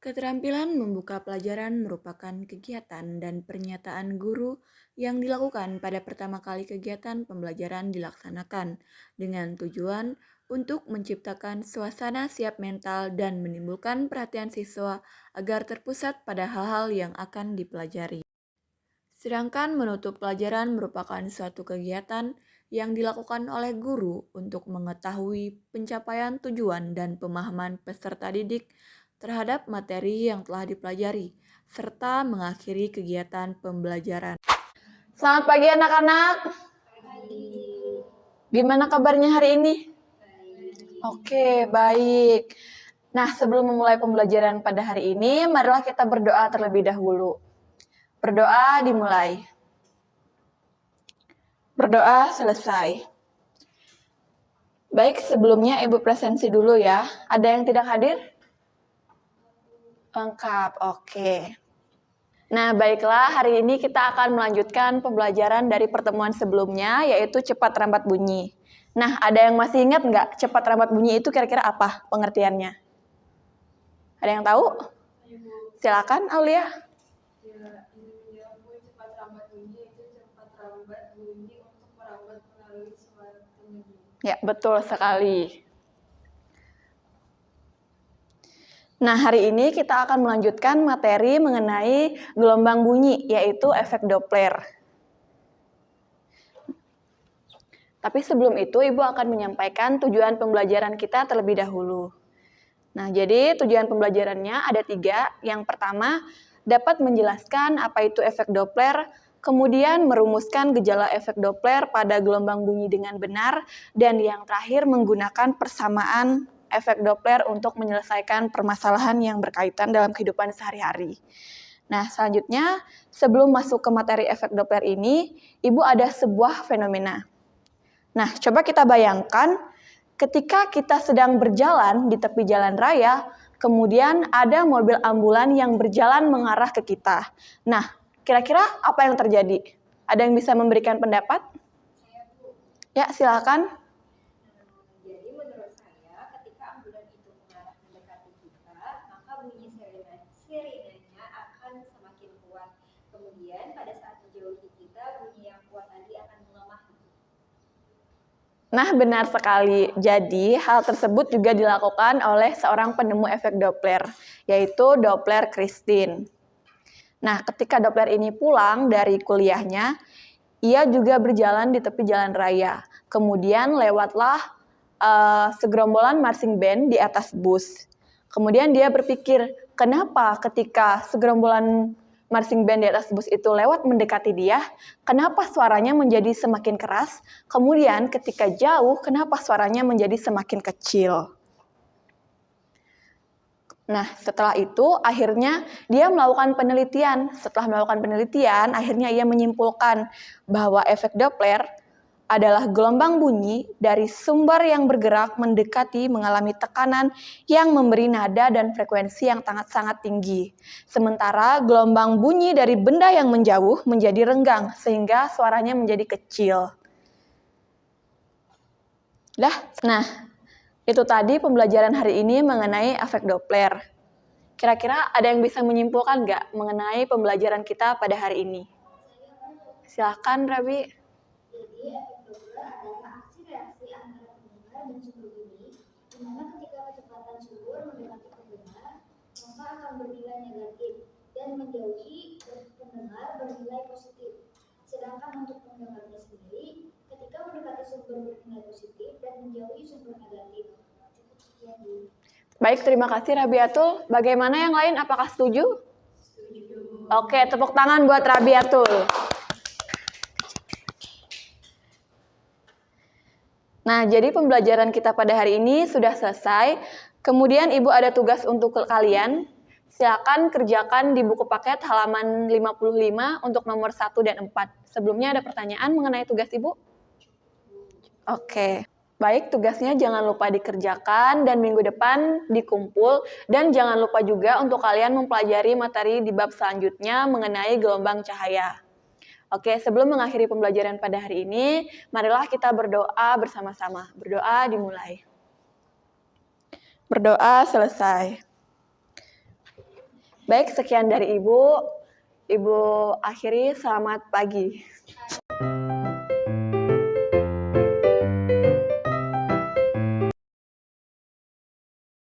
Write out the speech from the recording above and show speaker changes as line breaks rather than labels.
Keterampilan membuka pelajaran merupakan kegiatan dan pernyataan guru yang dilakukan pada pertama kali kegiatan pembelajaran dilaksanakan dengan tujuan untuk menciptakan suasana siap mental dan menimbulkan perhatian siswa agar terpusat pada hal-hal yang akan dipelajari. Sedangkan menutup pelajaran merupakan suatu kegiatan yang dilakukan oleh guru untuk mengetahui pencapaian tujuan dan pemahaman peserta didik terhadap materi yang telah dipelajari, serta mengakhiri kegiatan pembelajaran. Selamat pagi anak-anak. Gimana kabarnya hari ini? Oke, baik. Nah, sebelum memulai pembelajaran pada hari ini, marilah kita berdoa terlebih dahulu. Berdoa dimulai. Berdoa selesai. Baik, sebelumnya Ibu presensi dulu ya. Ada yang tidak hadir? Lengkap, oke. Nah, baiklah, hari ini kita akan melanjutkan pembelajaran dari pertemuan sebelumnya, yaitu cepat rambat bunyi. Nah, ada yang masih ingat nggak cepat rambat bunyi itu kira-kira apa pengertiannya? Ada yang tahu? Silakan, Aulia. Ya, betul sekali. Nah, hari ini kita akan melanjutkan materi mengenai gelombang bunyi, yaitu efek Doppler. Tapi sebelum itu, Ibu akan menyampaikan tujuan pembelajaran kita terlebih dahulu. Nah, jadi tujuan pembelajarannya ada 3. Yang pertama, dapat menjelaskan apa itu efek Doppler, kemudian merumuskan gejala efek Doppler pada gelombang bunyi dengan benar, dan yang terakhir menggunakan persamaan efek Doppler untuk menyelesaikan permasalahan yang berkaitan dalam kehidupan sehari-hari. Nah, selanjutnya, sebelum masuk ke materi efek Doppler ini, Ibu ada sebuah fenomena. Nah, coba kita bayangkan ketika kita sedang berjalan di tepi jalan raya, kemudian ada mobil ambulan yang berjalan mengarah ke kita. Nah, kira-kira apa yang terjadi? Ada yang bisa memberikan pendapat? Ya, silakan.
Jadi menurut saya, ketika ambulan itu mengarah mendekati kita, maka bunyi sirenenya akan semakin kuat. Kemudian pada saat menjauhi kita, bunyi yang kuat tadi akan melemah.
Nah, benar sekali. Jadi, hal tersebut juga dilakukan oleh seorang penemu efek Doppler, yaitu Doppler-Christine. Nah, ketika Doppler ini pulang dari kuliahnya, ia juga berjalan di tepi jalan raya. Kemudian lewatlah segerombolan marching band di atas bus. Kemudian dia berpikir, kenapa ketika segerombolan marching band di atas bus itu lewat mendekati dia, kenapa suaranya menjadi semakin keras? Kemudian ketika jauh, kenapa suaranya menjadi semakin kecil? Nah, setelah itu akhirnya dia melakukan penelitian. Setelah melakukan penelitian, akhirnya ia menyimpulkan bahwa efek Doppler adalah gelombang bunyi dari sumber yang bergerak mendekati mengalami tekanan yang memberi nada dan frekuensi yang sangat-sangat tinggi. Sementara gelombang bunyi dari benda yang menjauh menjadi renggang sehingga suaranya menjadi kecil. Nah, itu tadi pembelajaran hari ini mengenai efek Doppler. Kira-kira ada yang bisa menyimpulkan nggak mengenai pembelajaran kita pada hari ini? Silakan, Rabi.
Jadi efek Doppler adalah aksi reaksi antara pendengar dan sumber bunyi, di mana ketika kecepatan sumber mendekati pendengar, maka akan bernilai negatif, dan menjauhi pendengar bernilai positif. Sedangkan untuk pendengarnya sendiri, ketika mendekati sumber bernilai positif dan menjauhi sumber negatif. Cukup sekian dulu.
Baik, terima kasih Rabiatul. Bagaimana yang lain? Apakah setuju?
Setuju.
Oke, tepuk tangan buat Rabiatul. Nah, jadi pembelajaran kita pada hari ini sudah selesai. Kemudian Ibu ada tugas untuk kalian. Silakan kerjakan di buku paket halaman 55 untuk nomor 1 dan 4. Sebelumnya ada pertanyaan mengenai tugas Ibu? Oke. Baik, tugasnya jangan lupa dikerjakan dan minggu depan dikumpul. Dan jangan lupa juga untuk kalian mempelajari materi di bab selanjutnya mengenai gelombang cahaya. Oke, sebelum mengakhiri pembelajaran pada hari ini, marilah kita berdoa bersama-sama. Berdoa dimulai. Berdoa selesai. Baik, sekian dari Ibu. Ibu akhiri, selamat pagi.